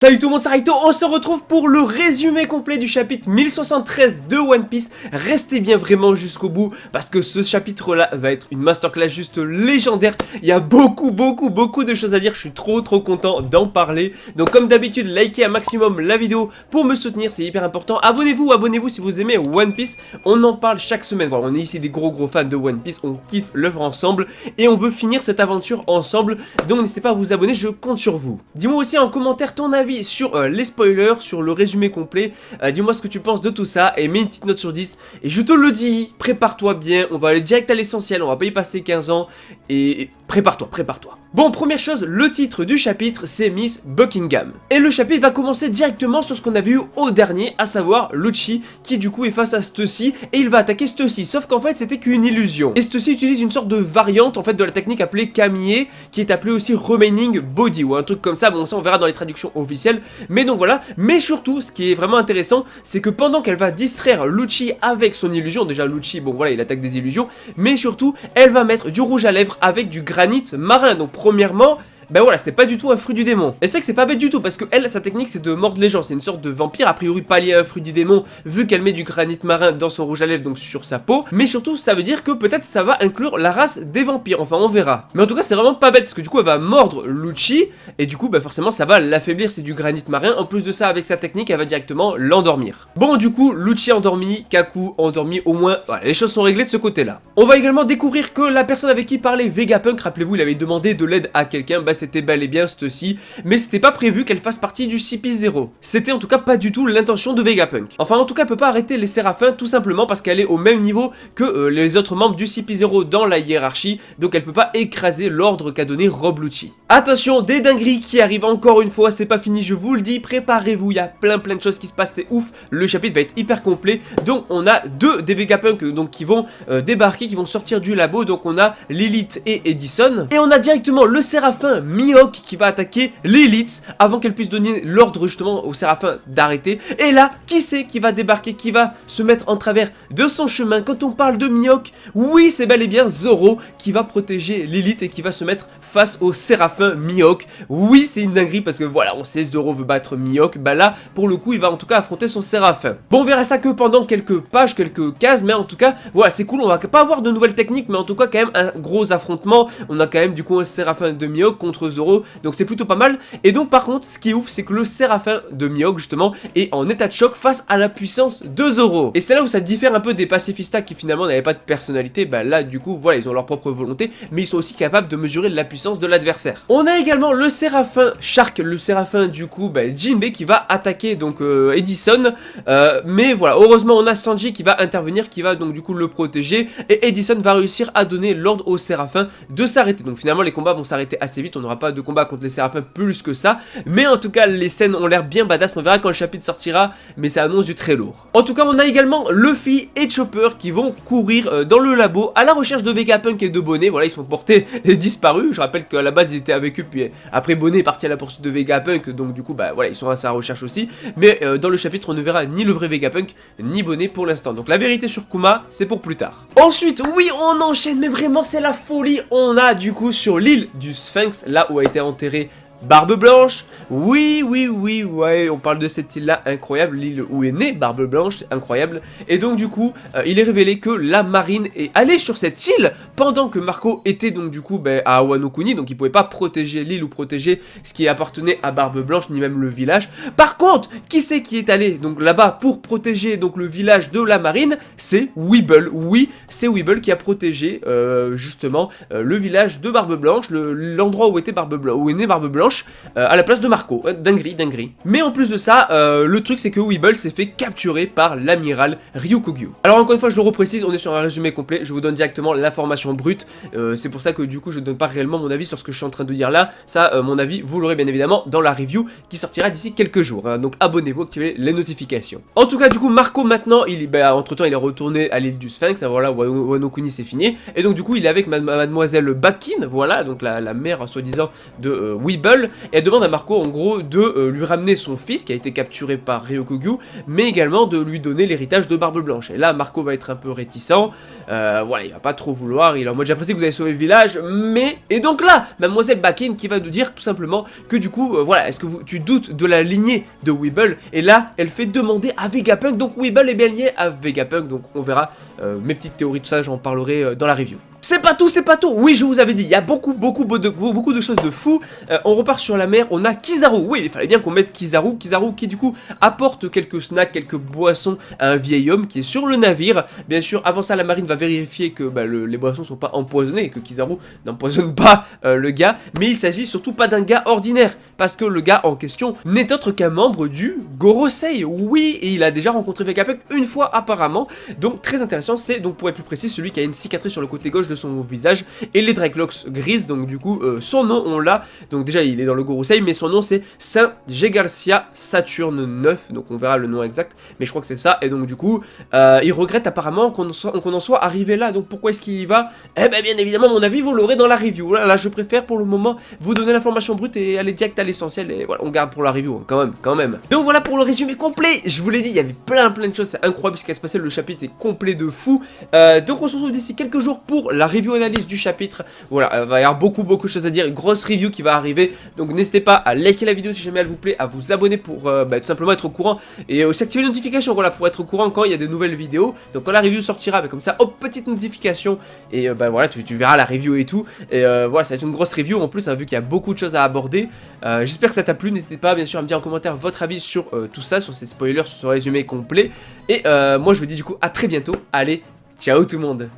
Salut tout le monde, c'est Raito, on se retrouve pour le résumé complet du chapitre 1073 de One Piece. Restez bien vraiment jusqu'au bout parce que ce chapitre là va être une masterclass juste légendaire. Il y a beaucoup de choses à dire, je suis trop content d'en parler. Donc comme d'habitude, likez un maximum la vidéo pour me soutenir, c'est hyper important. Abonnez-vous si vous aimez One Piece, on en parle chaque semaine. Voilà, on est ici des gros fans de One Piece, on kiffe l'œuvre ensemble et on veut finir cette aventure ensemble. Donc n'hésitez pas à vous abonner, je compte sur vous. Dis-moi aussi en commentaire ton avis sur les spoilers, sur le résumé complet. Dis-moi ce que tu penses de tout ça et mets une petite note sur 10. Et je te le dis, prépare-toi bien, on va aller direct à l'essentiel, on va pas y passer 15 ans. Et prépare-toi. Bon, première chose, le titre du chapitre c'est Miss Buckingham. Et le chapitre va commencer directement sur ce qu'on a vu au dernier, à savoir Lucci qui du coup est face à Stussy et il va attaquer Stussy. Sauf qu'en fait c'était qu'une illusion. Et Stussy utilise une sorte de variante en fait de la technique appelée Kamié, qui est appelée aussi Remaining Body ou un truc comme ça. Bon, ça on verra dans les traductions officielles. Mais donc voilà, mais surtout ce qui est vraiment intéressant, c'est que pendant qu'elle va distraire Lucci avec son illusion, déjà Lucci, bon voilà, il attaque des illusions, mais surtout elle va mettre du rouge à lèvres avec du granit marin. Donc premièrement, ben voilà, c'est pas du tout un fruit du démon. Et c'est vrai que c'est pas bête du tout parce que elle, sa technique c'est de mordre les gens. C'est une sorte de vampire, a priori pas lié à un fruit du démon vu qu'elle met du granit marin dans son rouge à lèvres, donc sur sa peau. Mais surtout ça veut dire que peut-être ça va inclure la race des vampires, enfin on verra. Mais en tout cas c'est vraiment pas bête parce que du coup elle va mordre Lucci et du coup bah forcément ça va l'affaiblir, c'est du granit marin. En plus de ça, avec sa technique elle va directement l'endormir. Bon, du coup Lucci endormi, Kaku endormi, au moins voilà, les choses sont réglées de ce côté là. On va également découvrir que la personne avec qui parlait Vegapunk, rappelez-vous il avait demandé de l'aide à quelqu'un, bah c'était bel et bien Stussy, mais c'était pas prévu qu'elle fasse partie du CP0. C'était en tout cas pas du tout l'intention de Vegapunk. Enfin en tout cas elle peut pas arrêter les Séraphins tout simplement parce qu'elle est au même niveau que les autres membres du CP0 dans la hiérarchie, donc elle peut pas écraser l'ordre qu'a donné Rob Lucci. Attention, des dingueries qui arrivent encore une fois, c'est pas fini, je vous le dis, préparez-vous, il y a plein de choses qui se passent, c'est ouf, le chapitre va être hyper complet. Donc on a deux des Vegapunk donc qui vont débarquer, qui vont sortir du labo, donc on a Lilith et Edison, et on a directement le Séraphin Mihawk qui va attaquer Lilith avant qu'elle puisse donner l'ordre justement au Séraphin d'arrêter. Et là, qui c'est qui va débarquer, qui va se mettre en travers de son chemin quand on parle de Mihawk? Oui, c'est bel et bien Zoro qui va protéger Lilith et qui va se mettre face au Séraphin Mihawk. Oui, c'est une dinguerie parce que voilà, on sait Zoro veut battre Mihawk, bah là, pour le coup, il va en tout cas affronter son Séraphin. Bon, on verra ça que pendant quelques pages, quelques cases, mais en tout cas, voilà, c'est cool, on va pas avoir de nouvelles techniques, mais en tout cas, quand même, un gros affrontement. On a quand même du coup un Séraphin de Mihawk contre Zoro, donc c'est plutôt pas mal. Et donc par contre ce qui est ouf c'est que le Séraphin de Mihawk justement est en état de choc face à la puissance de Zoro. Et c'est là où ça diffère un peu des pacifistas qui finalement n'avaient pas de personnalité. Bah là du coup voilà, ils ont leur propre volonté, mais ils sont aussi capables de mesurer la puissance de l'adversaire. On a également le Séraphin Shark, le Séraphin du coup Jinbei qui va attaquer donc Edison, mais voilà, heureusement on a Sanji qui va intervenir, qui va donc du coup le protéger, et Edison va réussir à donner l'ordre au Séraphin de s'arrêter. Donc finalement les combats vont s'arrêter assez vite, on n'aura pas de combat contre les Séraphins plus que ça, mais en tout cas les scènes ont l'air bien badass, on verra quand le chapitre sortira, mais ça annonce du très lourd. En tout cas on a également Luffy et Chopper qui vont courir dans le labo à la recherche de Vegapunk et de Bonnet. Voilà, ils sont portés et disparus, je rappelle qu'à la base ils étaient avec eux, puis après Bonnet est parti à la poursuite de Vegapunk, donc du coup bah voilà, ils sont à sa recherche aussi, mais dans le chapitre on ne verra ni le vrai Vegapunk ni Bonnet pour l'instant, donc la vérité sur Kuma c'est pour plus tard. Ensuite oui, on enchaîne, mais vraiment c'est la folie, on a du coup sur l'île du Sphinx, là où a été enterré Barbe Blanche. Oui, ouais, on parle de cette île là incroyable, l'île où est née Barbe Blanche, c'est incroyable. Et donc du coup, il est révélé que la marine est allée sur cette île pendant que Marco était donc du coup à Wano Kuni, donc il pouvait pas protéger l'île ou protéger ce qui appartenait à Barbe Blanche, ni même le village. Par contre, qui c'est qui est allé donc là-bas pour protéger donc le village de la marine? C'est Weeble. Oui, c'est Weeble qui a protégé justement le village de Barbe Blanche, l'endroit où était Barbe Blanche, où est née Barbe Blanche. À la place de Marco, dinguerie. Mais en plus de ça, le truc c'est que Weeble s'est fait capturer par l'amiral Ryukugyu. Alors encore une fois je le reprécise, on est sur un résumé complet, je vous donne directement l'information brute, c'est pour ça que du coup je ne donne pas réellement mon avis sur ce que je suis en train de dire là. Ça mon avis vous l'aurez bien évidemment dans la review qui sortira d'ici quelques jours, hein. Donc abonnez-vous, activez les notifications. En tout cas du coup Marco maintenant, entre temps il est retourné à l'île du Sphinx, hein, voilà, Wano Kuni c'est fini, et donc du coup il est avec mademoiselle Bakin, voilà, donc la mère soi-disant de Weeble. Weeble, et elle demande à Marco en gros de lui ramener son fils qui a été capturé par Ryokugyu, mais également de lui donner l'héritage de Barbe Blanche. Et là Marco va être un peu réticent, voilà, il va pas trop vouloir, il est en mode j'apprécie que vous avez sauvé le village, mais... Et donc là, Mademoiselle Bakken qui va nous dire tout simplement que du coup, voilà, est-ce que tu doutes de la lignée de Weeble? Et là, elle fait demander à Vegapunk, donc Weeble est bien lié à Vegapunk, donc on verra mes petites théories, tout ça, j'en parlerai dans la review. C'est pas tout, c'est pas tout. Oui, je vous avais dit, il y a beaucoup de choses de fou. On repart sur la mer, on a Kizaru. Oui, il fallait bien qu'on mette Kizaru. Kizaru qui du coup apporte quelques snacks, quelques boissons à un vieil homme qui est sur le navire. Bien sûr, avant ça, la marine va vérifier que les boissons sont pas empoisonnées et que Kizaru n'empoisonne pas le gars. Mais il s'agit surtout pas d'un gars ordinaire, parce que le gars en question n'est autre qu'un membre du Gorosei. Oui, et il a déjà rencontré Vegapunk une fois apparemment. Donc très intéressant, c'est donc pour être plus précis, celui qui a une cicatrice sur le côté gauche de son visage et les dreadlocks grises, donc du coup son nom on l'a, donc déjà il est dans le Gorosei, mais son nom c'est Saint Gegarcia Saturne 9, donc on verra le nom exact, mais je crois que c'est ça, et donc du coup il regrette apparemment qu'on en soit arrivé là, donc pourquoi est-ce qu'il y va? Eh ben bien évidemment, à mon avis vous l'aurez dans la review. Là je préfère pour le moment vous donner l'information brute et aller direct à l'essentiel, et voilà, on garde pour la review hein, quand même. Donc voilà pour le résumé complet, je vous l'ai dit, il y avait plein de choses, c'est incroyable ce qui va se passer, le chapitre est complet de fou, donc on se retrouve d'ici quelques jours pour la review analyse du chapitre. Voilà, il va y avoir beaucoup de choses à dire, une grosse review qui va arriver, donc n'hésitez pas à liker la vidéo si jamais elle vous plaît, à vous abonner pour tout simplement être au courant, et aussi activer les notifications, voilà, pour être au courant quand il y a des nouvelles vidéos. Donc quand la review sortira, comme ça, hop, petite notification, et voilà, tu verras la review et tout, et voilà, ça va être une grosse review en plus, hein, vu qu'il y a beaucoup de choses à aborder. J'espère que ça t'a plu, n'hésitez pas bien sûr à me dire en commentaire votre avis sur tout ça, sur ces spoilers, sur ce résumé complet, et moi je vous dis du coup à très bientôt, allez, ciao tout le monde.